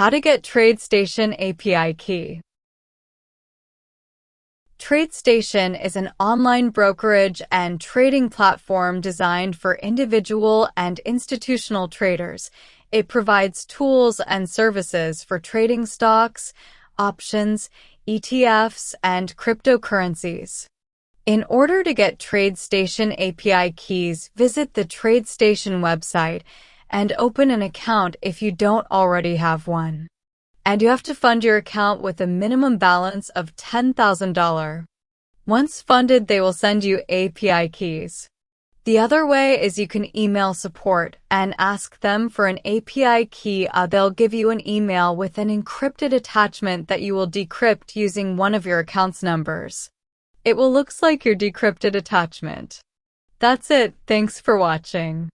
How to get Tradestation API key. Tradestation is an online brokerage and trading platform designed for individual and institutional traders. It provides tools and services for trading stocks, options, ETFs, and cryptocurrencies. In order to get Tradestation API keys, visit the Tradestation website and open an account if you don't already have one. And you have to fund your account with a minimum balance of $10,000. Once funded, they will send you API keys. The other way is you can email support and ask them for an API key. They'll give you an email with an encrypted attachment that you will decrypt using one of your account's numbers. It will look like your decrypted attachment. That's it. Thanks for watching.